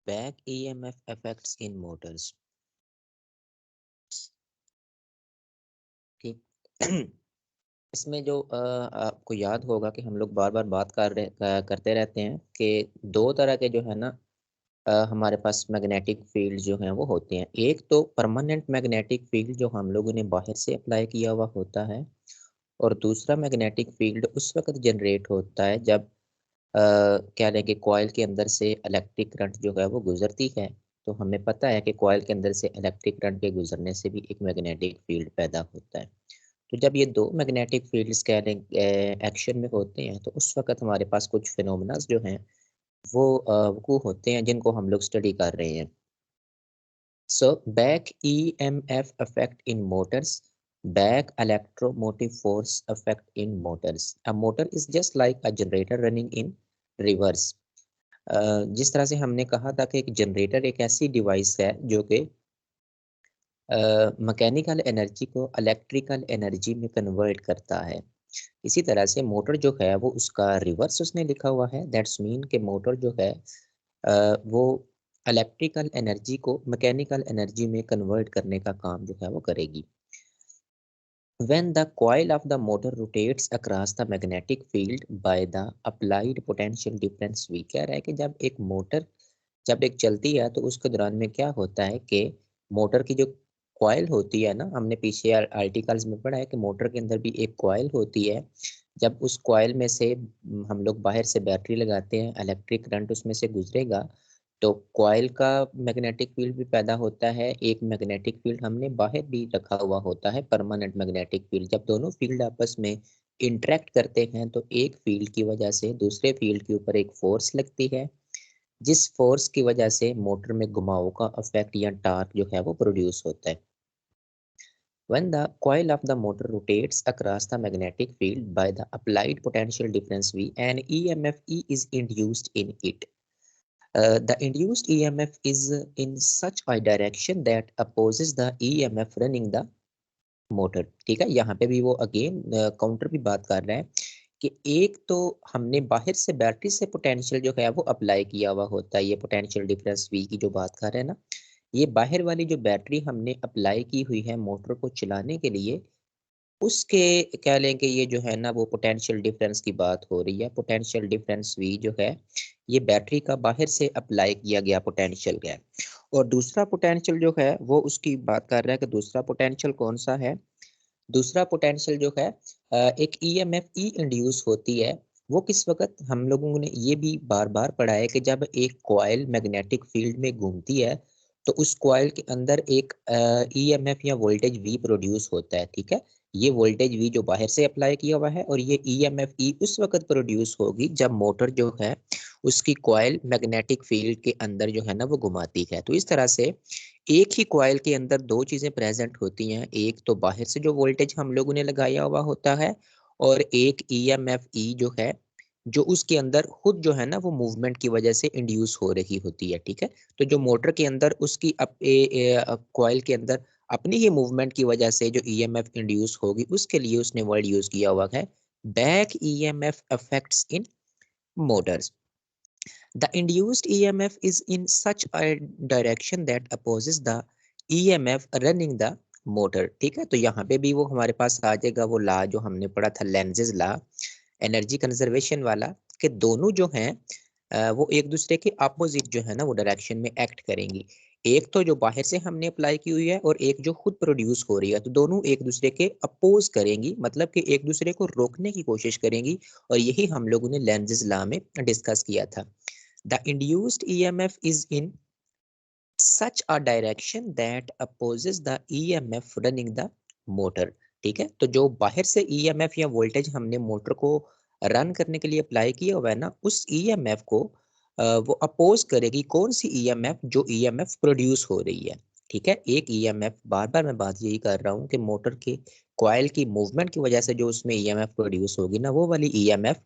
Back EMF effects इन Motors. ठीक। इसमें जो आपको याद होगा कि हम लोग बार बार बात करते रहते हैं कि दो तरह के जो है ना हमारे पास मैग्नेटिक फील्ड जो हैं वो होते हैं। एक तो परमानेंट मैग्नेटिक फील्ड जो हम लोगों ने बाहर से अप्लाई किया हुआ होता है, और दूसरा मैग्नेटिक फील्ड उस वक्त जनरेट होता है जब क्या लें कि कॉइल के अंदर से इलेक्ट्रिक करंट जो है वो गुजरती है। तो हमें पता है कि कॉइल के अंदर से इलेक्ट्रिक करंट के गुजरने से भी एक मैग्नेटिक फील्ड पैदा होता है। तो जब ये दो मैग्नेटिक फील्ड्स कह लें एक्शन में होते हैं, तो उस वक्त हमारे पास कुछ फिनोमेना जो हैं वो वकू होते हैं जिनको हम लोग स्टडी कर रहे हैं। So back EMF effect in motors, back electromotive force effect in motors. A motor is just like a generator running in reverse. जिस तरह से हमने कहा था कि एक जनरेटर एक ऐसी डिवाइस है जो कि मैकेनिकल एनर्जी को इलेक्ट्रिकल एनर्जी में कन्वर्ट करता है, इसी तरह से मोटर जो है वो उसका रिवर्स उसने लिखा हुआ है। दैट्स मीन कि मोटर जो है वो इलेक्ट्रिकल एनर्जी को मैकेनिकल एनर्जी में कन्वर्ट करने का काम जो है वो करेगी। When the coil of the motor rotates across the magnetic field by the applied potential difference V, कह रहा है कि जब एक चलती है तो उसके दौरान में क्या होता है कि मोटर की जो कॉइल होती है ना, हमने पीछे आर्टिकल्स में पढ़ा है कि मोटर के अंदर भी एक कॉइल होती है। जब उस कॉइल में से हम लोग बाहर से बैटरी लगाते हैं, इलेक्ट्रिक करंट उसमें से गुजरेगा, तो कॉइल का मैग्नेटिक फील्ड भी पैदा होता है। एक मैग्नेटिक फील्ड हमने बाहर भी रखा हुआ होता है, परमानेंट मैग्नेटिक फील्ड। जब दोनों फील्ड आपस में इंटरेक्ट करते हैं तो एक फील्ड की वजह से दूसरे फील्ड के ऊपर एक फोर्स लगती है, जिस फोर्स की वजह से मोटर में घुमाव का इफेक्ट या टार्क जो है वो प्रोड्यूस होता है। When the coil of the motor rotates across the magnetic field by the applied potential difference V, an EMF E is induced in it. The induced EMF is in such a direction that opposes the EMF running the motor। ठीक है, यहाँ पे भी वो again counter भी बात कर रहे हैं कि एक तो हमने बाहर से बैटरी से पोटेंशियल जो है वो अप्लाई किया हुआ होता है। ये पोटेंशियल डिफरेंस V की जो बात कर रहे हैं ना, ये बाहर वाली जो बैटरी हमने अप्लाई की हुई है मोटर को चलाने के लिए, उसके कह लें कि ये जो है ना वो पोटेंशियल डिफरेंस की बात हो रही है। पोटेंशियल डिफरेंस V जो है ये बैटरी का बाहर से अप्लाई किया गया पोटेंशियल है। और दूसरा पोटेंशियल जो है वो उसकी बात कर रहा है कि दूसरा पोटेंशियल कौन सा है। दूसरा पोटेंशियल जो है एक EMF E इंड्यूस होती है। वो किस वक्त, हम लोगों ने ये भी बार बार पढ़ा है कि जब एक कॉइल मैग्नेटिक फील्ड में घूमती है तो उस कॉइल के अंदर एक EMF या वोल्टेज V प्रोड्यूस होता है। ठीक है, ये वोल्टेज V जो बाहर से अप्लाई किया हुआ है, और ये EMF E उस वक्त प्रोड्यूस होगी जब मोटर जो है उसकी कॉइल मैग्नेटिक फील्ड के अंदर जो है ना वो घुमाती है। तो इस तरह से एक ही कॉइल के अंदर दो चीजें प्रेजेंट होती हैं। एक तो बाहर से जो वोल्टेज हम लोगों ने लगाया हुआ होता है, और एक EMF E जो है जो उसके अंदर खुद जो है ना वो मूवमेंट की वजह से इंड्यूस हो रही होती है। ठीक है, तो जो मोटर के अंदर उसकी कॉइल के अंदर अपनी ही मूवमेंट की वजह से जो EMF इंड्यूस होगी, उसके लिए उसने वर्ड यूज किया हुआ है back EMF effects in Motors. The induced EMF is in such a direction that opposes the EMF running the motor। ठीक है, तो यहाँ पे भी वो हमारे पास आ जाएगा वो ला जो हमने पढ़ा था, लेंजेज ला, एनर्जी कंजर्वेशन वाला, कि दोनों जो हैं वो एक दूसरे के अपोजिट जो है ना वो डायरेक्शन में एक्ट करेंगी। एक तो जो बाहर से हमने अप्लाई की हुई है और एक जो खुद प्रोड्यूस हो रही है, तो दोनों एक दूसरे के अपोज करेंगी, मतलब कि एक दूसरे को रोकने की कोशिश करेंगी। और यही हम लोगों ने लेंजेज ला में डिस्कस किया था। The induced EMF is in such a direction that opposes the EMF running the motor। ठीक है, तो जो बाहर से EMF या वोल्टेज हमने मोटर को रन करने के लिए अप्लाई किया हुआ है ना, उस EMF को वो अपोज करेगी। कौन सी EMF? जो EMF प्रोड्यूस हो रही है। ठीक है, एक EMF, बार बार मैं बात यही कर रहा हूँ कि मोटर के कॉइल की मूवमेंट की वजह से जो उसमें EMF प्रोड्यूस होगी ना, वो वाली EMF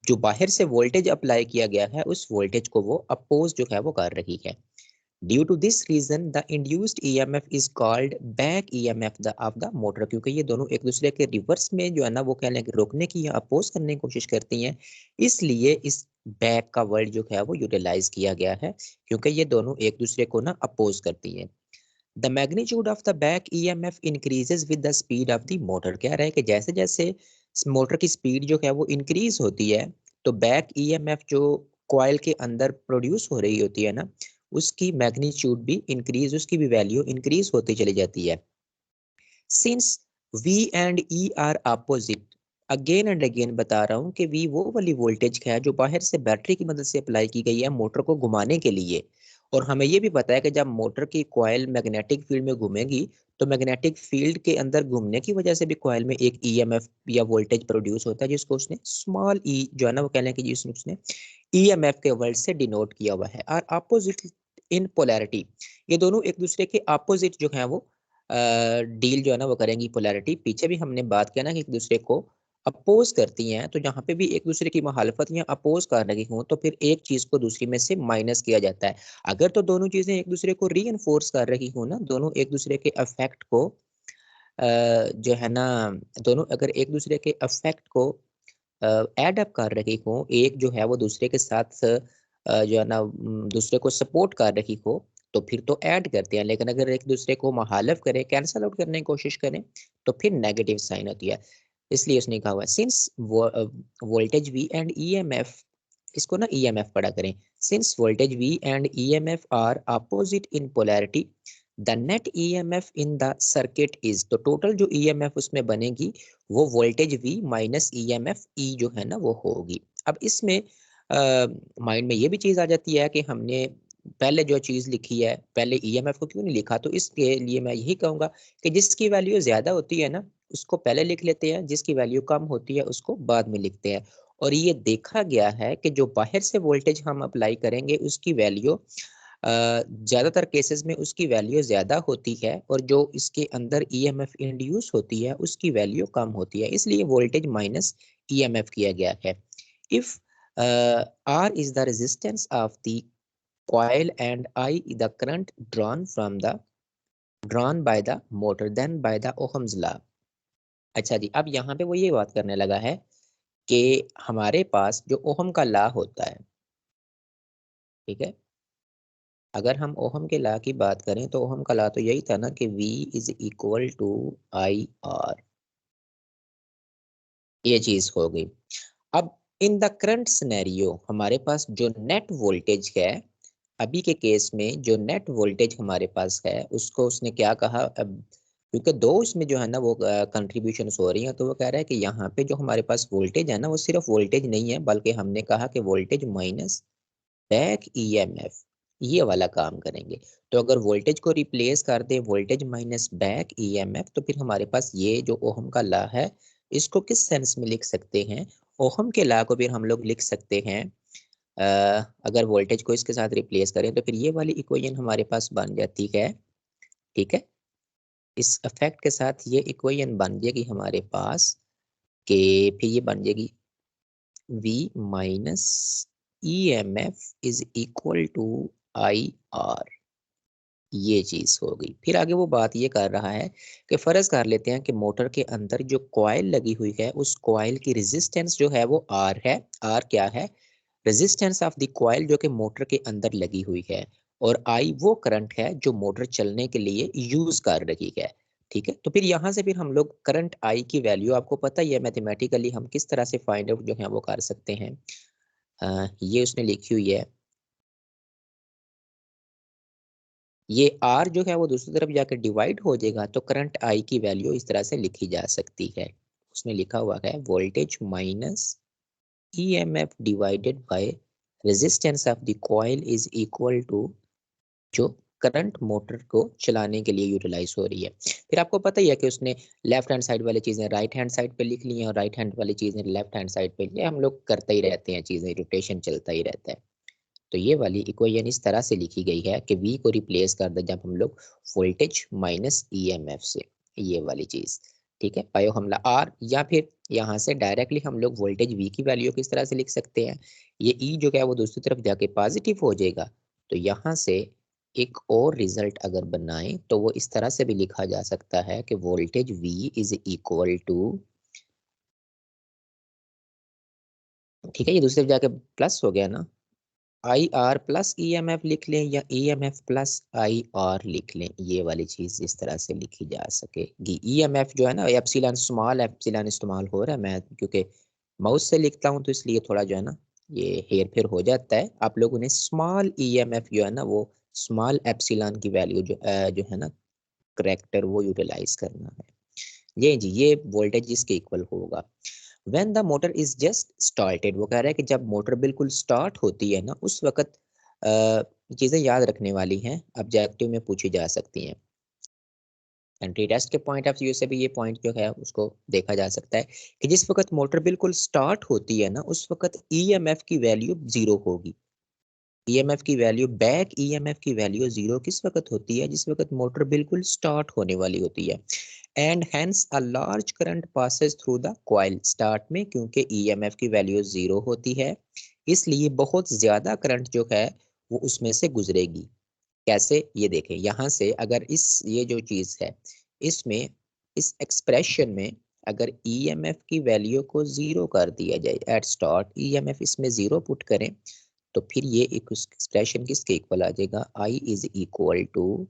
जो बाहर से वोल्टेज अप्लाई किया गया है उस वोल्टेज को वो अपोज जो है वो कर रही है। Due to this reason the induced EMF is called back EMF the of the motor, क्योंकि ये दोनों एक दूसरे के रिवर्स में जो है ना वो कह लें कि रोकने की या अपोज करने की कोशिश करती हैं, इसलिए इस बैक का वर्ड जो है वो यूटिलाइज किया गया है, क्योंकि ये दोनों एक दूसरे को ना अपोज करती हैं। The magnitude of the back EMF increases with the speed of the motor, कह रहा है कि जैसे जैसे मोटर की स्पीड जो है वो इंक्रीज होती है, तो बैक ईएमएफ जो कॉइल के अंदर प्रोड्यूस हो रही होती है ना, उसकी मैग्नीट्यूड भी इंक्रीज, उसकी भी वैल्यू इंक्रीज होती चली जाती है। Since V and E are opposite, again and again बता रहा हूँ कि V वो वाली वोल्टेज है जो बाहर से बैटरी की मदद से अप्लाई की गई है मोटर को घुमाने के लिए, और हमें ये भी पता है कि जब मोटर की कॉइल मैग्नेटिक फील्ड में घूमेगी तो मैग्नेटिक फील्ड के अंदर घूमने की वजह से भी कॉइल में एक ईएमएफ या वोल्टेज प्रोड्यूस होता है, जिसको उसने स्मॉल ई जो है ना वो कहने की जिसने उसने ईएमएफ के वर्ड से डिनोट किया हुआ है। और अपोजिट इन पोलैरिटी, ये दोनों एक दूसरे के अपोजिट जो है वो डील जो है ना वो करेंगी। पोलैरिटी पीछे भी हमने बात किया ना कि एक दूसरे को अपोज करती हैं, तो यहाँ पे भी एक दूसरे की मुखालफत या अपोज कर रही हूँ तो फिर एक चीज को दूसरी में से माइनस किया जाता है। अगर तो दोनों चीजें एक दूसरे को री कर रही हूँ ना, दोनों एक दूसरे के अफेक्ट को जो है ना, दोनों अगर एक दूसरे के अफेक्ट को एड अप कर रही हो, एक जो है वो दूसरे के साथ जो है ना दूसरे को सपोर्ट कर रही हो, तो फिर तो ऐड करते हैं। लेकिन अगर एक दूसरे को मुखालिफ करें, कैंसल आउट करने की कोशिश करें, तो फिर नेगेटिव साइन होती है। इसलिए उसने कहा हुआ since voltage V and EMF, इसको ना ईएमएफ पढ़ा करें। Since voltage V and EMF are opposite in polarity the net EMF in the circuit is, तो टोटल जो ईएमएफ उसमें बनेगी वो voltage V minus EMF E जो है ना वो होगी। अब इसमें माइंड में ये भी चीज आ जाती है कि हमने पहले जो चीज लिखी है, पहले ईएमएफ को क्यों नहीं लिखा, तो इसके लिए मैं यही कहूंगा कि जिसकी वैल्यू ज्यादा होती है ना उसको पहले लिख लेते हैं, जिसकी वैल्यू कम होती है उसको बाद में लिखते हैं। और ये देखा गया है कि जो बाहर से वोल्टेज हम अप्लाई करेंगे उसकी वैल्यू ज़्यादातर केसेस में उसकी वैल्यू ज़्यादा होती है, और जो इसके अंदर ईएमएफ इंड्यूस होती है उसकी वैल्यू कम होती है, इसलिए वोल्टेज माइनस ईएमएफ किया गया है। If R is the resistance of the coil and I the current drawn by the motor then by the Ohm's law। अच्छा जी, अब यहाँ पे वो ये बात करने लगा है कि हमारे पास जो ओहम का लॉ होता है, ठीक है, अगर हम ओहम के लॉ की बात करें तो ओहम का लॉ तो यही था ना कि V is equal to I R, ये चीज हो गई। अब इन द करंट सिनेरियो हमारे पास जो नेट वोल्टेज है, अभी के केस में जो नेट वोल्टेज हमारे पास है उसको उसने क्या कहा, अब क्योंकि दो इसमें जो है ना वो कंट्रीब्यूशन हो रही है, तो वो कह रहा है कि यहाँ पे जो हमारे पास वोल्टेज है ना वो सिर्फ वोल्टेज नहीं है, बल्कि हमने कहा कि वोल्टेज माइनस बैक ईएमएफ, ये वाला काम करेंगे। तो अगर वोल्टेज को रिप्लेस कर दे वोल्टेज माइनस बैक ईएमएफ, तो फिर हमारे पास ये जो ओहम का लॉ है इसको किस सेंस में लिख सकते हैं, ओहम के लॉ को फिर हम लोग लिख सकते हैं अगर वोल्टेज को इसके साथ रिप्लेस करें तो फिर ये वाली इक्वेशन हमारे पास बन जाती है। ठीक है, इस इफेक्ट के साथ ये इक्वेशन बन जाएगी हमारे पास कि फिर ये बन जाएगी V minus E M F is equal to I R, ये चीज हो गई। फिर आगे वो बात ये कर रहा है कि फर्ज कर लेते हैं कि मोटर के अंदर जो कॉइल लगी हुई है उस कॉइल की रेजिस्टेंस जो है वो आर है। आर क्या है, रेजिस्टेंस ऑफ द कॉइल जो कि मोटर के अंदर लगी हुई है, और आई वो करंट है जो मोटर चलने के लिए यूज कर रही है। ठीक है, तो फिर यहाँ से फिर हम लोग करंट आई की वैल्यू, आपको पता ही है मैथमेटिकली हम किस तरह से फाइंड आउट जो है वो कर सकते हैं। ये उसने लिखी हुई है, ये आर जो है वो दूसरी तरफ जाकर डिवाइड हो जाएगा, तो करंट आई की वैल्यू इस तरह से लिखी जा सकती है। उसमें लिखा हुआ है voltage minus EMF divided by resistance of the coil is equal to जो करंट मोटर को चलाने के लिए यूटिलाइज हो रही है। फिर आपको पता ही है कि उसने लेफ्ट हैंड साइड वाली चीजें राइट हैंड साइड पे लिख ली हैं और राइट हैंड वाली चीजें लेफ्ट हैंड साइड पे, ये हम लोग करते ही रहते हैं, चीजें रोटेशन चलता ही रहता है। तो ये वाली इक्वेशन इस तरह से लिखी गई है कि V को रिप्लेस कर दे जब हम लोग वोल्टेज माइनस ईएमएफ से, ये वाली चीज। ठीक है, पायो हमला R, या फिर यहाँ से डायरेक्टली हम लोग वोल्टेज V की वैल्यू किस तरह से लिख सकते हैं, ये E जो है वो दूसरी तरफ जाके पॉजिटिव हो जाएगा, तो यहाँ से एक और रिजल्ट अगर बनाएं तो वो इस तरह से भी लिखा जा सकता है कि voltage V is equal to, ठीक है, ये दूसरी तरफ जाके प्लस हो गया ना, I R plus E M F लिख लें या E M F plus I R लिख लें, ये वाली चीज इस तरह से लिखी जा सकेगी। ई एम एफ जो है ना, एप्सिलॉन स्मॉल एप्सिलॉन इस्तेमाल हो रहा है, मैं क्योंकि माउस से लिखता हूँ तो इसलिए थोड़ा जो है ना ये हेर फेर हो जाता है। आप लोगों ने स्मॉल ई एम एफ जो है ना वो स्मॉल एप्सिलॉन की वैल्यू जो है ना करेक्टर वो यूटिलाइज करना है। ये वोल्टेज इसके इक्वल होगा। When the motor is just started, वो कह रहा है कि जब मोटर बिल्कुल स्टार्ट होती है ना उस वक्त चीजें याद रखने वाली हैं, ऑब्जेक्टिव में पूछी जा सकती हैं। एंट्री टेस्ट के पॉइंट ऑफ व्यू से भी ये पॉइंट जो है उसको देखा जा सकता है कि जिस वक्त मोटर बिल्कुल स्टार्ट होती है ना उस वक्त ईएमएफ की वैल्यू जीरो होगी। ईएमएफ की वैल्यू, बैक ईएमएफ की वैल्यू जीरो किस वक्त होती है, जिस वक्त मोटर बिल्कुल स्टार्ट होने वाली होती है। And hence a large current passes through the coil, start में क्योंकि ईएमएफ की वैल्यू जीरो होती है इसलिए बहुत ज्यादा करंट जो है वो उसमें से गुजरेगी। कैसे, ये देखें यहाँ से, अगर इस ये जो चीज है इसमें, इस एक्सप्रेशन में अगर ईएमएफ की वैल्यू को जीरो कर दिया जाए एट स्टार्ट, ईएमएफ इसमें जीरो पुट करें तो फिर ये एक एक्सप्रेशन किसके इक्वल आ जाएगा, I is equal to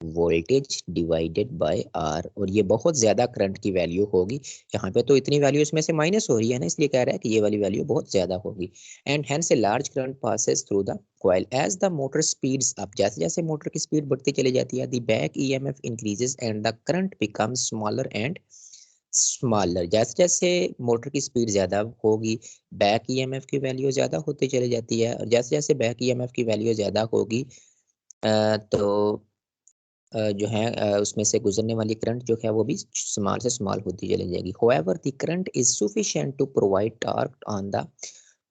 voltage divided by R, और ये बहुत ज्यादा करंट की वैल्यू होगी। यहाँ पे तो इतनी वैल्यू इसमें से माइनस हो रही है ना, इसलिए कह रहा है कि ये वाली वैल्यू बहुत ज्यादा होगी। And hence a large current passes through the coil as the motor speeds up, जैसे जैसे मोटर की स्पीड बढ़ती चली जाती है, the back EMF increases and the current becomes smaller and smaller, जैसे जैसे मोटर की स्पीड ज्यादा होगी बैक ईएमएफ की वैल्यू ज्यादा होती चली जाती है, और जैसे जैसे बैक ईएमएफ की वैल्यू ज्यादा होगी तो जो है उसमें से गुजरने वाली करंट जो है वो भी स्मॉल से स्मॉल होती चली जाएगी। However, the current is sufficient to provide torque on the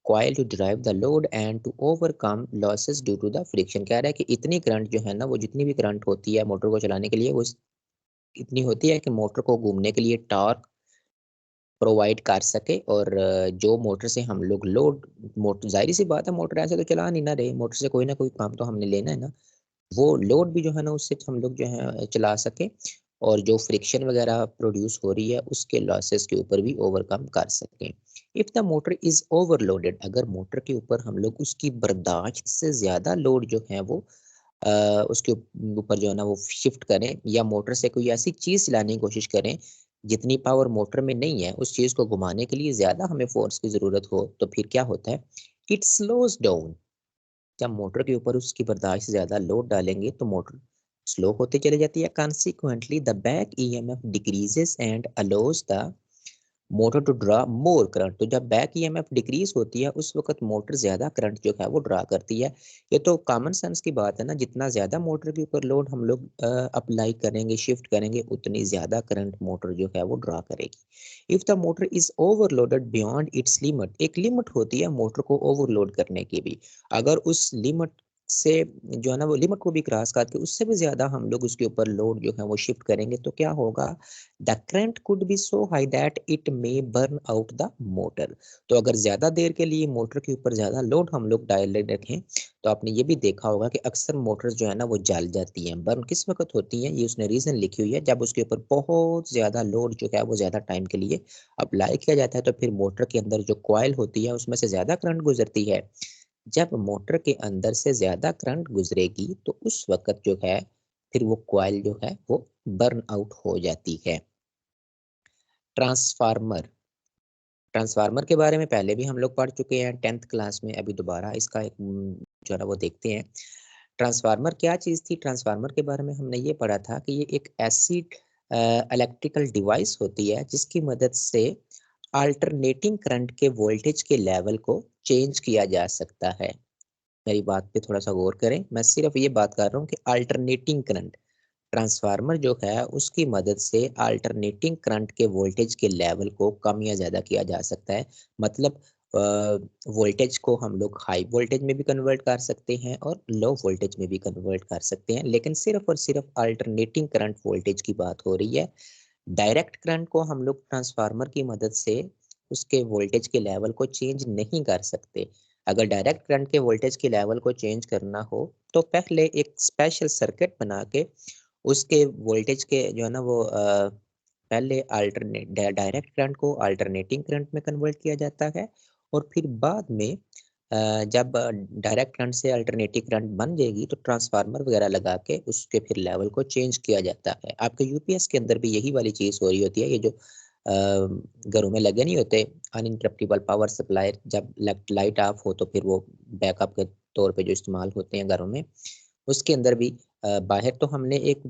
coil to drive the load and to overcome losses due to the friction। कह रहा है कि इतनी करंट जो है ना, वो जितनी भी करंट होती है मोटर को चलाने के लिए वो इतनी होती है कि मोटर को घूमने के लिए टॉर्क प्रोवाइड कर सके। और जो मोटर से हम लोग लोड, मोटर जाहिर सी बात है मोटर ऐसे तो चला नहीं ना रहे, मोटर से कोई ना कोई काम तो हमने लेना है ना, वो लोड भी जो है ना उससे हम लोग जो है चला सके और जो फ्रिक्शन वगैरह प्रोड्यूस हो रही है उसके लॉसेस के ऊपर भी ओवरकम कर सकें। If the motor is overloaded, अगर मोटर के ऊपर हम लोग उसकी बर्दाश्त से ज्यादा लोड जो है वो उसके ऊपर जो है ना वो शिफ्ट करें, या मोटर से कोई ऐसी चीज चलाने की कोशिश करें जितनी पावर मोटर में नहीं है, उस चीज को घुमाने के लिए ज्यादा हमें फोर्स की जरूरत हो, तो फिर क्या होता है, इट स्लोज डाउन। जब मोटर के ऊपर उसकी बर्दाश्त से ज्यादा लोड डालेंगे तो मोटर स्लो होते चले जाती है। Consequently the back EMF decreases and allows the motor to draw more current. तो जब बैक ईएमएफ डिक्रीज होती है उस वक्त मोटर ज्यादा करंट जो है वो ड्रा करती है। ये तो कॉमन सेंस की बात है ना, जितना ज्यादा मोटर के ऊपर लोड हम लोग अप्लाई करेंगे, शिफ्ट करेंगे, उतनी ज्यादा करंट मोटर जो है वो ड्रा करेगी। If the motor is overloaded beyond it's limit, एक लिमिट होती है मोटर को ओवरलोड करने की भी, अगर उस लिमिट से जो है ना वो लिमिट को भी क्रॉस करके उससे भी ज्यादा हम लोग उसके ऊपर लोड जो है वो शिफ्ट करेंगे तो क्या होगा, the current could be so high that it may burn out the motor. तो अगर ज्यादा देर के लिए मोटर के ऊपर ज्यादा लोड हम लोग डायल रखें तो आपने ये भी देखा होगा कि अक्सर मोटर्स जो है ना वो जल जाती हैं। बर्न किस वक्त होती है, ये उसने रीजन लिखी हुई है, जब उसके ऊपर बहुत ज्यादा लोड जो है वो ज्यादा टाइम के लिए अप्लाई किया जाता है तो फिर मोटर के अंदर जो कॉइल होती है उसमें से ज्यादा करंट गुजरती है। जब मोटर के अंदर से ज्यादा करंट गुजरेगी तो उस वक्त जो है फिर वो कॉइल जो है वो बर्न आउट हो जाती है। ट्रांसफार्मर, ट्रांसफार्मर के बारे में पहले भी हम लोग पढ़ चुके हैं 10th क्लास में, अभी दोबारा इसका एक जो है ना वो देखते हैं। ट्रांसफार्मर क्या चीज़ थी, ट्रांसफार्मर के बारे में हमने ये पढ़ा था कि ये एक ऐसी इलेक्ट्रिकल डिवाइस होती है जिसकी मदद से अल्टरनेटिंग करंट के वोल्टेज के लेवल को चेंज किया जा सकता है। मेरी बात पे थोड़ा सा गौर करें, मैं सिर्फ ये बात कर रहा हूँ कि अल्टरनेटिंग करंट, ट्रांसफार्मर जो है उसकी मदद से अल्टरनेटिंग करंट के वोल्टेज के लेवल को कम या ज़्यादा किया जा सकता है। मतलब वोल्टेज को हम लोग हाई वोल्टेज में भी कन्वर्ट कर सकते हैं और लो वोल्टेज में भी कन्वर्ट कर सकते हैं, लेकिन सिर्फ और सिर्फ अल्टरनेटिंग करंट वोल्टेज की बात हो रही है। डायरेक्ट करंट को हम लोग ट्रांसफार्मर की मदद से उसके वोल्टेज के लेवल को चेंज नहीं कर सकते। अगर डायरेक्ट करंट के वोल्टेज के लेवल को चेंज करना हो तो पहले एक स्पेशल सर्किट बना के उसके वोल्टेज के जो है ना वो पहले अल्टरनेट डायरेक्ट करंट को अल्टरनेटिंग करंट में कन्वर्ट किया जाता है और फिर बाद में जब डायरेक्ट करंट से अल्टरनेटिव करंट बन जाएगी तो ट्रांसफार्मर वगैरह लगा के उसके फिर लेवल को चेंज किया जाता है। आपके यूपीएस के अंदर भी यही वाली चीज़ हो रही होती है। ये जो घरों में लगे नहीं होते अनइंटरप्टेबल पावर सप्लाई, जब लाइट ऑफ हो तो फिर वो बैकअप के तौर पे जो इस्तेमाल होते हैं घरों में, उसके अंदर भी बाहर तो हमने एक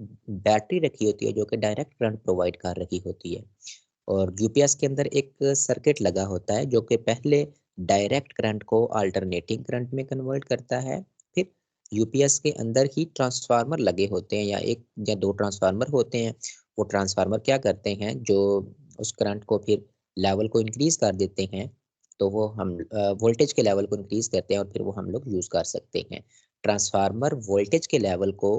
बैटरी रखी होती है जो कि डायरेक्ट करंट प्रोवाइड कर रही होती है और यूपीएस के अंदर एक सर्किट लगा होता है जो कि पहले डायरेक्ट करंट को अल्टरनेटिंग करंट में कन्वर्ट करता है। फिर यूपीएस के अंदर ही ट्रांसफार्मर लगे होते हैं या एक या दो ट्रांसफार्मर होते हैं। वो ट्रांसफार्मर क्या करते हैं, जो उस करंट को फिर लेवल को इंक्रीज कर देते हैं, तो वो हम वोल्टेज के लेवल को इंक्रीज करते हैं और फिर वो हम लोग यूज़ कर सकते हैं। ट्रांसफार्मर वोल्टेज के लेवल को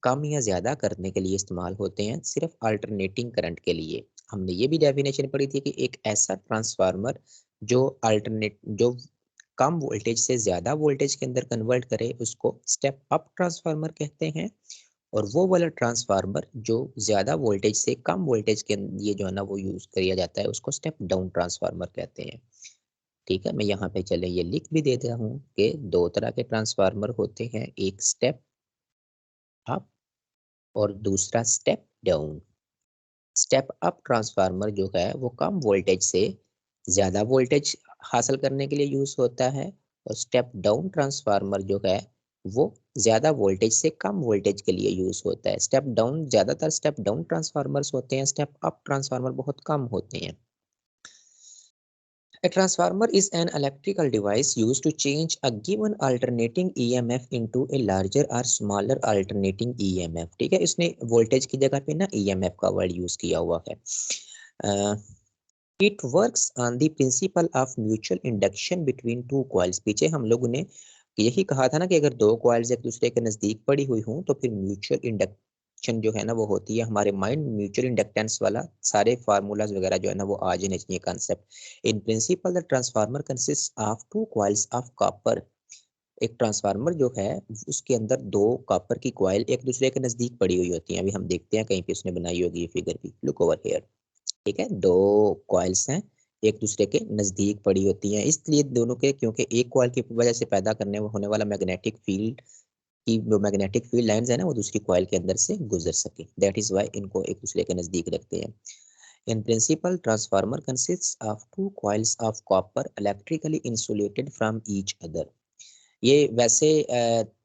कम या ज़्यादा करने के लिए इस्तेमाल होते हैं, सिर्फ अल्टरनेटिंग करंट के लिए। हमने ये भी डेफिनेशन पढ़ी थी कि एक ऐसा ट्रांसफार्मर जो जो कम वोल्टेज से ज़्यादा वोल्टेज के अंदर कन्वर्ट करे उसको स्टेप अप ट्रांसफार्मर कहते हैं और वो वाला ट्रांसफार्मर जो ज़्यादा वोल्टेज से कम वोल्टेज के लिए जो है ना वो यूज़ किया जाता है उसको स्टेप डाउन ट्रांसफार्मर कहते हैं। ठीक है, मैं यहाँ पे चले ये लिख भी देता हूँ कि दो तरह के ट्रांसफार्मर होते हैं, एक स्टेप अप और दूसरा step down. Step up transformer जो है वो कम वोल्टेज से ज़्यादा वोल्टेज हासिल करने के लिए यूज़ होता है और स्टेप डाउन ट्रांसफार्मर जो है वो ज़्यादा वोल्टेज से कम वोल्टेज के लिए यूज़ होता है। स्टेप डाउन ज़्यादातर स्टेप डाउन ट्रांसफार्मर्स होते हैं, स्टेप अप ट्रांसफार्मर बहुत कम होते हैं। A transformer is an electrical device used to change a given alternating EMF into a larger or smaller alternating EMF। ठीक है, इसने वोल्टेज की जगह पे ना EMF का वर्ड यूज किया हुआ है। It works on the principle of mutual induction between two coils. पीछे हम लोगों ने यही कहा था ना कि अगर दो कॉइल्स एक दूसरे के नजदीक पड़ी हुई हों तो फिर म्यूचुअल इंडक्शन जो है ना वो होती है। हमारे माइंड म्यूचुअल इंडक्टेंस वाला सारे फार्मूलाज वगैरह जो है ना वो आ जाने चाहिए concept. In principle the transformer consist of two coils of copper. एक ट्रांसफार्मर जो है उसके अंदर दो कॉपर की कॉइल एक दूसरे के नजदीक पड़ी हुई होती हैं। अभी हम देखते हैं कहीं पे उसने बनाई होगी ये फिगर भी, लुक ओवर हियर। ठीक है, दो कॉइल्स हैं एक दूसरे के नजदीक पड़ी होती हैं, इसलिए दोनों के क्योंकि एक कॉइल की वजह से पैदा करने होने वाला मैग्नेटिक फील्ड की जो मैग्नेटिक फील्ड लाइंस है ना वो दूसरी कॉइल के अंदर से गुजर सके, दैट इज व्हाई इनको एक दूसरे के नजदीक रखते हैं। In principle transformer consist of two coils of copper electrically insulated from each other. ये वैसे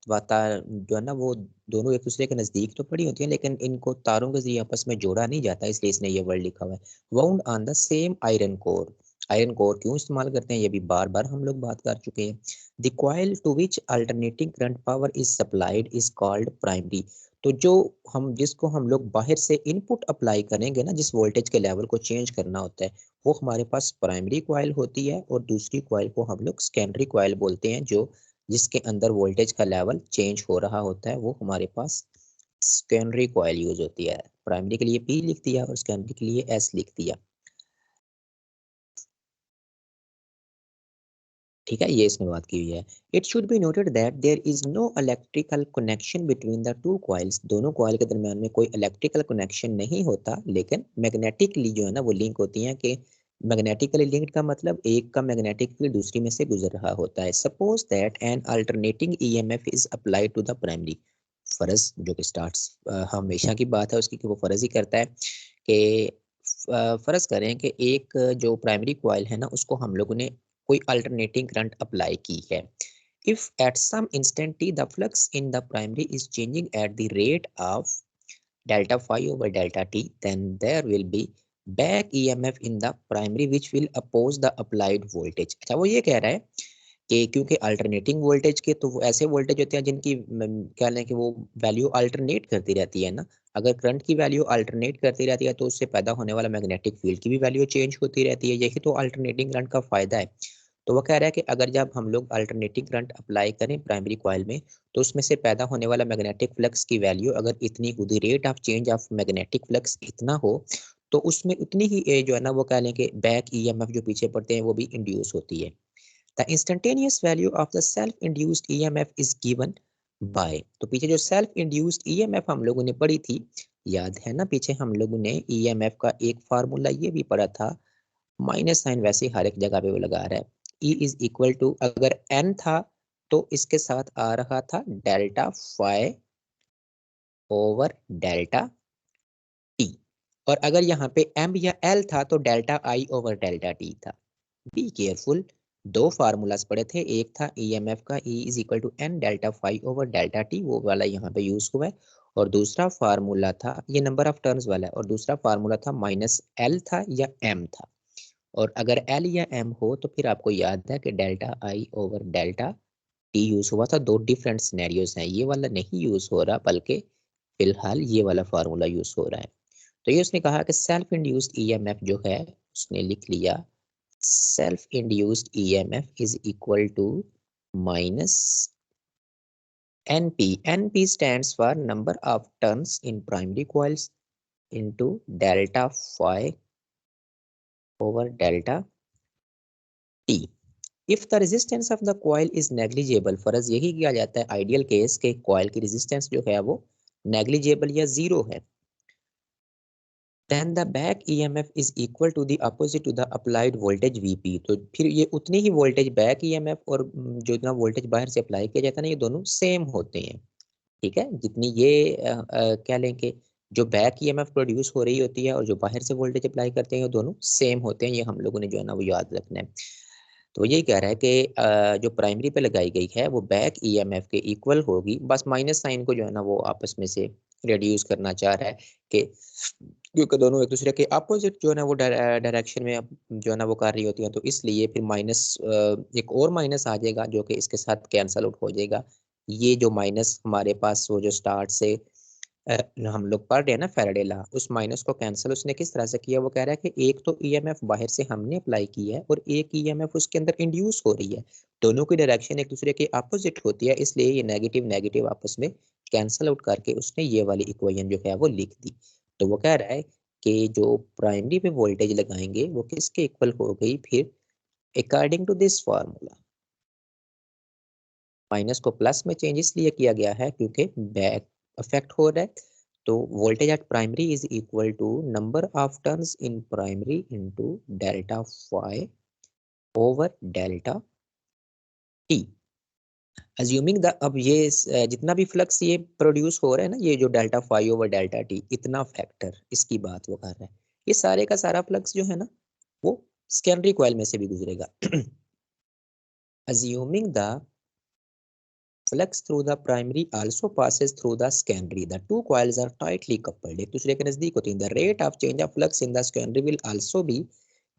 वाता जो है ना वो दोनों एक दूसरे के नजदीक तो पड़ी होती है लेकिन इनको तारों के जरिए आपस में जोड़ा नहीं जाता, इसलिए इसने ये वर्ड लिखा हुआ है। Wound on the same iron core. Iron core क्यों इस्तेमाल करते हैं ये भी बार बार हम लोग बात कर चुके हैं। The coil to which alternating current power is supplied is called primary. तो जो हम जिसको हम लोग बाहर से इनपुट अप्लाई करेंगे ना, जिस वोल्टेज के लेवल को चेंज करना होता है वो हमारे पास प्राइमरी कॉइल होती है और दूसरी कॉइल को हम लोग सेकेंडरी कॉइल बोलते हैं, जो जिसके अंदर वोल्टेज का लेवल चेंज हो रहा होता है वो हमारे पास सेकेंडरी कॉइल यूज होती है। प्राइमरी के लिए पी लिख दिया और सेकेंडरी के लिए एस लिख दिया। ठीक है, ये इसमें बात की हुई है। It should be noted that there is no electrical connection between the two coils. दोनों कॉइल के दरमियान में कोई इलेक्ट्रिकल कनेक्शन नहीं होता, लेकिन मैग्नेटिकली जो है ना वो लिंक होती हैं कि मैग्नेटिकली लिंक्ड का मतलब एक का मैग्नेटिक फील्ड दूसरी में से गुजर रहा होता है। Suppose that an alternating EMF is applied to the primary. फर्ज जो कि स्टार्ट्स हमेशा की बात है उसकी कि वो फर्ज ही करता है कि फर्ज करें कि एक जो प्राइमरी कॉइल है ना उसको हम लोगों ने कोई अल्टरनेटिंग करंट अप्लाई की है। If at some instant T the flux in the primary is changing at the rate of delta phi over delta t, then there will be back EMF in the primary which will oppose the applied voltage। अच्छा, वो ये कह रहा है कि क्योंकि alternating voltage के तो वो ऐसे वोल्टेज होते हैं जिनकी क्या लें कि वो वैल्यू अल्टरनेट करती रहती है ना। अगर करंट की वैल्यू अल्टरनेट करती रहती है तो उससे पैदा होने वाला मैग्नेटिक फील्ड की भी वैल्यू चेंज होती रहती है। यही तो अल्टरनेटिंग करंट का फायदा है। तो वो कह रहा है कि अगर जब हम लोग अल्टरनेटिंग करंट अप्लाई करें प्राइमरी कॉइल में तो उसमें से पैदा होने वाला मैग्नेटिक फ्लक्स की वैल्यू अगर इतनी हो, the rate of change of magnetic flux इतना हो तो उसमें उतनी ही जो है ना वो कह लें कि बैक ईएमएफ जो पीछे पड़ते हैं वो भी इंड्यूस होती है। The instantaneous value of the self induced EMF is given by. तो पीछे जो सेल्फ इंड्यूस्ड ईएमएफ हम लोगों ने पढ़ी थी, याद है ना, पीछे हम लोगों ने ईएमएफ का एक फार्मूला ये भी पढ़ा था, माइनस साइन वैसे हर एक जगह पे वो लगा रहा है। E इज इक्वल टू, अगर n था तो इसके साथ आ रहा था delta phi over delta T, और अगर यहाँ पे m या l था तो delta I over delta T था। बी केयरफुल, दो फार्मूलाज पढ़े थे, एक था ईएमएफ का E is equal to N delta phi over delta T, वो वाला यहाँ पे यूज हुआ है, और दूसरा फार्मूला था, ये नंबर ऑफ टर्न्स वाला है, और दूसरा फार्मूला था माइनस एल था या एम था। और अगर एल या एम हो तो फिर आपको याद है कि delta I over delta T use हुआ था। दो डिफरेंट सिनेरियोज हैं, ये वाला नहीं यूज हो रहा, बल्कि फिलहाल ये वाला फार्मूला यूज हो रहा है। तो ये उसने कहा कि सेल्फ इंड्यूस्ड ईएमएफ जो है, उसने लिख लिया self induced EMF is equal to minus NP. NP stands for number of turns in primary coils into delta phi over delta T. If the resistance of the coil is negligible, फर्ज यही किया जाता है ideal case के coil की resistance जो है वो negligible या zero है, then the back EMF is equal to the opposite to the applied voltage VP. तो फिर ये उतनी ही वोल्टेज बैक EMF और जो इतना वोल्टेज बाहर से अप्लाई किया जाता है ना, ये दोनों सेम होते हैं। ठीक है, जितनी ये क्या लें कि जो बैक ईएमएफ प्रोड्यूस हो रही होती है और जो बाहर से वोल्टेज अप्लाई करते हैं, वो दोनों सेम होते हैं। ये हम लोगों ने जो है ना वो याद रखना है। तो यही कह रहा है कि जो प्राइमरी पे लगाई गई है वो बैक ईएमएफ के इक्वल होगी, बस माइनस साइन को जो है ना वो आपस में से रिड्यूस करना चाह रहा है कि क्योंकि दोनों एक दूसरे के अपोजिट जो है ना वो डायरेक्शन में जो है ना वो कर रही होती हैं, तो इसलिए फिर माइनस एक और माइनस आ जाएगा जो कि इसके साथ कैंसल आउट हो जाएगा। ये जो माइनस हमारे पास वो जो स्टार्ट से हम लोग पढ़ रहे हैं ना फैराडे लॉ, उस माइनस को कैंसिल उसने किस तरह से किया, वो कह रहा है कि एक तो ईएमएफ बाहर से हमने अप्लाई की है और एक ईएमएफ उसके अंदर इंड्यूस हो रही है, दोनों की डायरेक्शन एक दूसरे के अपोजिट होती है, इसलिए ये नेगेटिव नेगेटिव आपस में कैंसिल आउट करके उसने ये वाली इक्वेशन जो है वो लिख दी। तो वो कह रहा है कि जो प्राइमरी पे वोल्टेज लगाएंगे वो किसके इक्वल हो गई फिर, according to this formula. Minus को प्लस में चेंज इसलिए किया गया है क्योंकि बैक अफेक्ट हो रहा है। तो voltage at primary is equal to number of turns in primary into delta phi over delta T. Assuming the, अब ये जितना भी फ्लक्स ये प्रोड्यूस हो रहा है ना, ये जो delta phi over delta T, इतना फैक्टर, इसकी बात वो कर रहा है, ये सारे का सारा फ्लक्स जो है ना वो सेकेंडरी कॉइल में से भी गुजरेगा। Assuming the flux through the primary also passes through the secondary. The two coils are tightly coupled. एक दूसरे के नजदीक होते हैं. The rate of change of flux in the secondary will also be,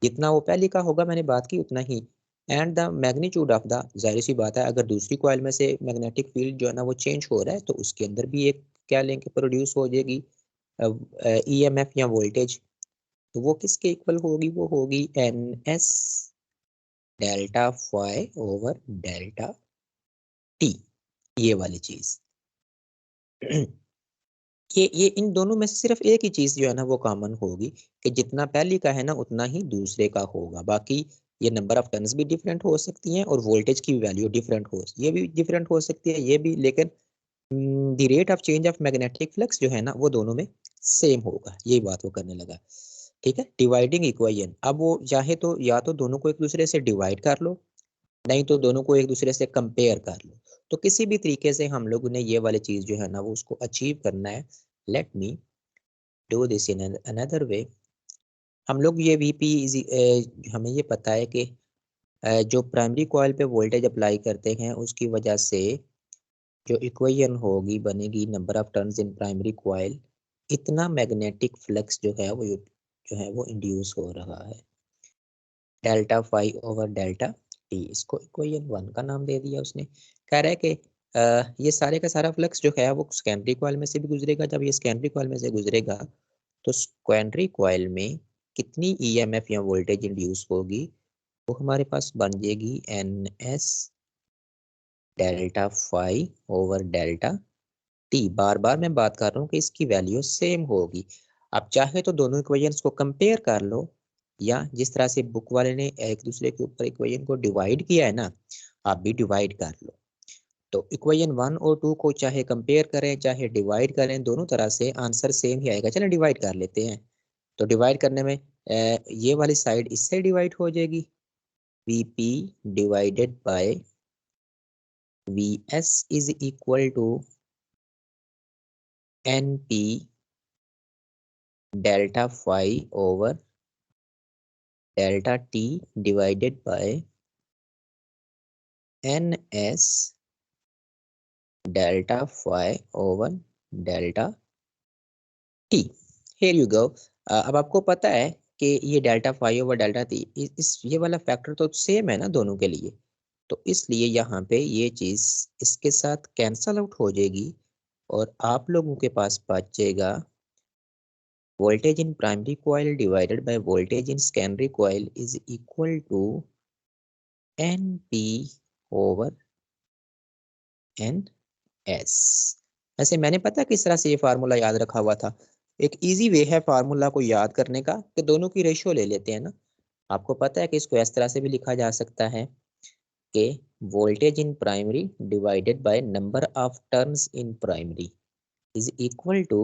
जितना वो पहले का होगा मैंने बात की उतना ही, and the magnitude of the, जाहिर सी बात है अगर दूसरी कॉइल में से मैग्नेटिक फील्ड जो है ना वो चेंज हो रहा है तो उसके अंदर भी एक क्या लेंगे प्रोड्यूस हो जाएगी ईएमएफ या वोल्टेज। तो वो किसके इक्वल होगी, वो होगी N S delta phi over delta T, ये वाली चीज। ये इन दोनों में से सिर्फ एक ही चीज जो है ना वो कॉमन होगी कि जितना पहली का है ना उतना ही दूसरे का होगा, बाकी ये नंबर ऑफ टर्न्स भी डिफरेंट हो सकती हैं और वोल्टेज की वैल्यू डिफरेंट हो, ये भी डिफरेंट हो सकती है ये भी, लेकिन the rate of change of magnetic flux जो है ना वो दोनों में सेम होगा, यही बात वो करने लगा। ठीक है, डिवाइडिंग इक्वेशन, अब वो चाहे तो या तो दोनों को एक दूसरे से डिवाइड कर लो, नहीं तो दोनों को एक दूसरे से कंपेयर कर लो। तो किसी भी तरीके से हम लोगों ने ये वाली चीज जो है ना वो उसको अचीव करना है। Let me do this in another way. हम लोग ये वीपी हमें ये पता है कि जो प्राइमरी कॉइल पे वोल्टेज अप्लाई करते हैं उसकी वजह से जो इक्वेशन होगी बनेगी number of turns in primary coil, इतना मैग्नेटिक फ्लक्स जो है वो इंड्यूस हो रहा है, delta phi over delta T, इसको इक्वेशन 1 का नाम दे दिया उसने। कह रहा है कि ये सारे का सारा फ्लक्स जो है वो सेकेंडरी कॉइल में से भी गुजरेगा, जब ये सेकेंडरी कॉइल में से गुजरेगा तो सेकेंडरी कॉइल में कितनी ईएमएफ या वोल्टेज इंड्यूस होगी, वो हमारे पास बन जाएगी N S delta phi over delta T. बार बार मैं बात कर रहा हूँ कि इसकी वैल्यू सेम होगी। आप चाहे तो दोनों इक्वेशंस को कंपेयर कर लो, या जिस तरह से बुक वाले ने एक दूसरे के ऊपर इक्वेशन को डिवाइड किया है ना, आप भी डिवाइड कर लो। तो इक्वेशन 1 और 2 को चाहे कंपेयर करें चाहे डिवाइड करें, दोनों तरह से आंसर सेम ही आएगा। चलें डिवाइड कर लेते हैं। तो डिवाइड करने में ये वाली साइड इससे डिवाइड हो जाएगी, VP divided by VS is equal to NP delta phi over delta T divided by NS delta phi over delta T। Here you go. अब आपको पता है कि ये delta phi over delta T, इस ये वाला फैक्टर तो सेम है ना दोनों के लिए, तो इसलिए यहाँ पे ये चीज इसके साथ कैंसल आउट हो जाएगी और आप लोगों के पास बचेगा voltage in primary coil divided by voltage in secondary coil is equal to NP over NS। ऐसे मैंने पता किस तरह से ये फार्मूला याद रखा हुआ था। एक इजी वे है फार्मूला को याद करने का कि दोनों की रेशियो ले लेते हैं ना। आपको पता है कि इसको इस तरह से भी लिखा जा सकता है कि voltage in primary divided by number of turns in primary is equal to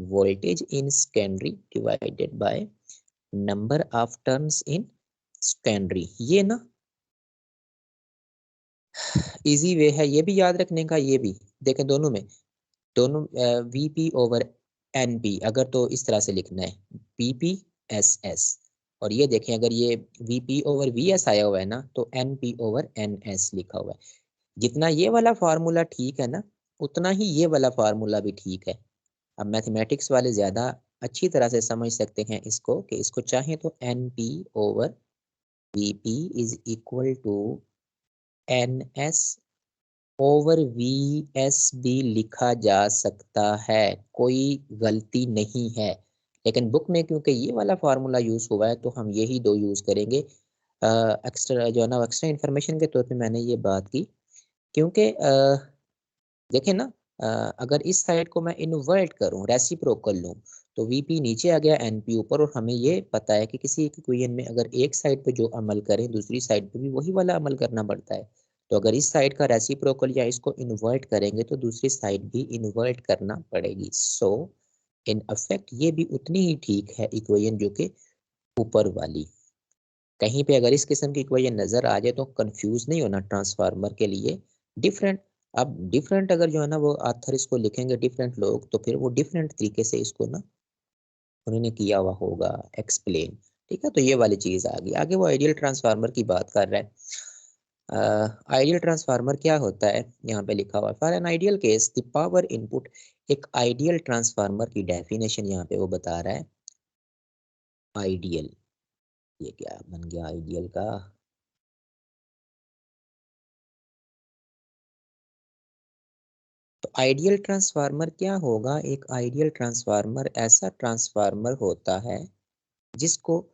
voltage in secondary divided by number of turns in secondary. ये ना इजी वे है, ये भी याद रखने का। ये भी देखें दोनों में, दोनों VP ओवर NP अगर तो इस तरह से लिखना है PP SS, और ये देखें अगर ये VP ओवर VS आया हुआ है ना तो NP ओवर NS लिखा हुआ है। जितना ये वाला फार्मूला ठीक है ना, उतना ही ये वाला फार्मूला भी ठीक है। अब मैथमेटिक्स वाले ज्यादा अच्छी तरह से समझ सकते हैं इसको कि इसको चाहे तो NP over VP is equal to NS over VS भी लिखा जा सकता है, कोई गलती नहीं है। लेकिन बुक में क्योंकि ये वाला फार्मूला यूज हुआ है तो हम यही दो यूज करेंगे। एक्स्ट्रा जो है ना, एक्स्ट्रा इन्फॉर्मेशन के तौर पे मैंने ये बात की क्योंकि देखें ना, अगर इस साइड को मैं इन्वर्ट करूं, रेसिप्रोकल लूं, तो VP नीचे आ गया NP ऊपर, और हमें ये पता है कि किसी एक इक्वेशन में अगर एक साइड पे जो अमल करें दूसरी साइड पे भी वही वाला अमल करना पड़ता है। तो अगर इस साइड का रेसिप्रोकल या इसको इन्वर्ट करेंगे तो दूसरी साइड भी इन्वर्ट करना पड़ेगी। सो इन अफेक्ट ये भी उतनी ही ठीक है इक्वेशन जो कि ऊपर वाली। कहीं पे अगर इस किस्म की इक्वेशन नजर आ जाए तो कंफ्यूज नहीं होना ट्रांसफार्मर के लिए। डिफरेंट, अब डिफरेंट अगर जो है ना वो आथर इसको लिखेंगे डिफरेंट लोग, तो फिर वो डिफरेंट तरीके से इसको ना उन्होंने किया हुआ होगा एक्सप्लेन। ठीक है, तो ये वाली चीज आ गई। आगे वो आइडियल ट्रांसफार्मर की बात कर रहा है। आइडियल ट्रांसफार्मर क्या होता है, यहाँ पे लिखा हुआ है for an ideal case the power input. एक आइडियल ट्रांसफार्मर की डेफिनेशन यहाँ पे वो बता रहा है। आइडियल, ये क्या बन गया आइडियल का, तो आइडियल ट्रांसफार्मर क्या होगा। एक आइडियल ट्रांसफार्मर ऐसा ट्रांसफार्मर होता है जिसको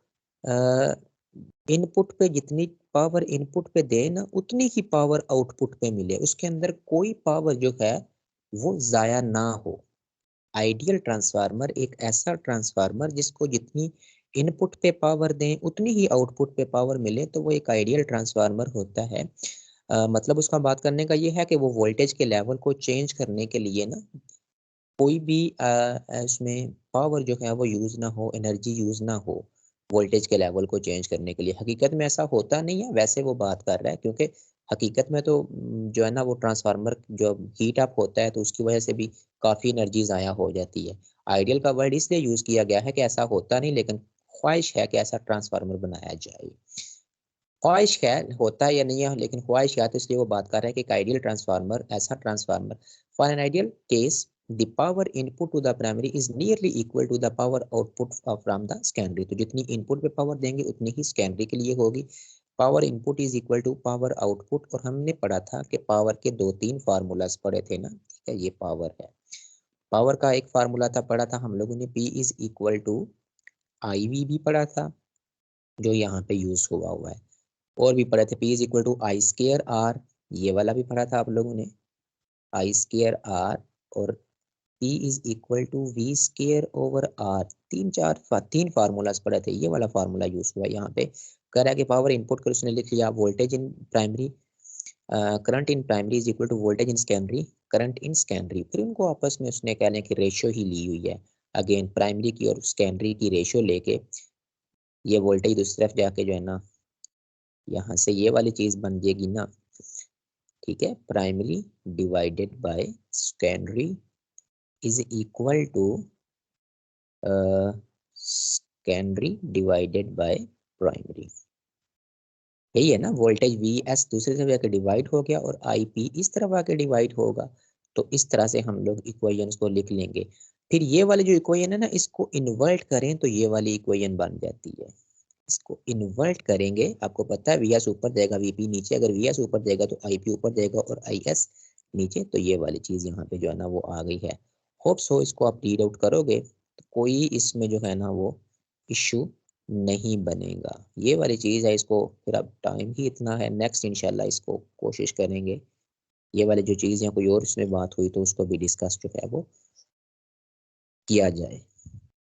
इनपुट पे जितनी पावर इनपुट पे दे ना उतनी ही पावर आउटपुट पे मिले, उसके अंदर कोई पावर जो है वो जाया ना हो। आइडियल ट्रांसफार्मर एक ऐसा ट्रांसफार्मर जिसको जितनी इनपुट पे पावर दें उतनी ही आउटपुट पे पावर मिले, तो वो एक आइडियल ट्रांसफार्मर होता है। मतलब उसका बात करने का ये है कि वो वोल्टेज के लेवल को चेंज करने के लिए ना कोई भी उसमें पावर जो है वो यूज ना हो, एनर्जी यूज ना हो वोल्टेज के लेवल को चेंज करने के लिए। हकीकत में ऐसा होता नहीं है, वैसे वो बात कर रहा है क्योंकि हकीकत में तो जो है ना वो ट्रांसफार्मर जो हीट अप होता है तो उसकी वजह से भी काफ़ी एनर्जी ज़ाया हो जाती है। आइडियल का वर्ड इसलिए यूज़ किया गया है कि ऐसा होता नहीं, लेकिन ख्वाहिश है कि ऐसा ट्रांसफार्मर बनाया जाए। ख्वाहिश है, होता है या नहीं है, लेकिन ख्वाहिश है, तो इसलिए वो बात कर रहे हैं कि एक आइडियल ट्रांसफार्मर ऐसा transformer for an ideal case the power input to the primary is nearly equal to the power output from the secondary. तो जितनी इनपुट पे पावर देंगे उतनी ही सेकेंडरी के लिए होगी। Power input is equal to power output, और हमने पढ़ा था कि पावर के दो तीन फार्मूलाज पढ़े थे ना। ठीक है, ये पावर है। पावर का एक फार्मूला था पढ़ा था हम लोगों ने, P is equal to IV भी पढ़ा था जो यहाँ पे यूज हुआ है। और भी पढ़े थे P is equal to I square R, ये वाला भी पढ़ा था आप लोगों ने, आई स्केयर आर। और P is equal to V square over R. तीन फार्मूलाज पढ़े थे, ये वाला फार्मूला यूज हुआ यहाँ पे। कह रहा है कि पावर इनपुट कर उसने लिख लिया voltage in primary, current in primary is equal to voltage in secondary, current in secondary. फिर उनको आपस में उसने कहने की रेशियो ही ली हुई है। अगेन प्राइमरी की और सेकेंडरी की रेशियो लेके ये वोल्टेज दूसरी तरफ जाके जो है ना, यहाँ से ये वाली चीज बन जाएगी ना, ठीक है। Primary divided by secondary is equal to secondary divided by primary. यही है ना, वोल्टेज वी एस दूसरी तरफ आके डिवाइड हो गया और आई पी इस तरफ आके डिवाइड होगा। तो इस तरह से हम लोग इक्वेशंस को लिख लेंगे। फिर ये वाली जो इक्वेशन है ना, इसको इन्वर्ट करें तो ये वाली इक्वेशन बन जाती है। इसको इन्वर्ट करेंगे, आपको पता है वी एस ऊपर जाएगा वीपी नीचे, अगर वी एस ऊपर जाएगा तो आई पी ऊपर जाएगा और आई एस नीचे। तो ये वाली चीज यहाँ पे जो है ना वो आ गई है। होप सो इसको आप रीड आउट करोगे तो कोई इसमें जो है ना वो इशू नहीं बनेगा। ये वाली चीज़ है, इसको फिर अब टाइम ही इतना है, नेक्स्ट इंशाल्लाह इसको कोशिश करेंगे। ये वाली जो चीज़ या कोई और इसमें बात हुई तो उसको भी डिस्कस जो है वो किया जाए।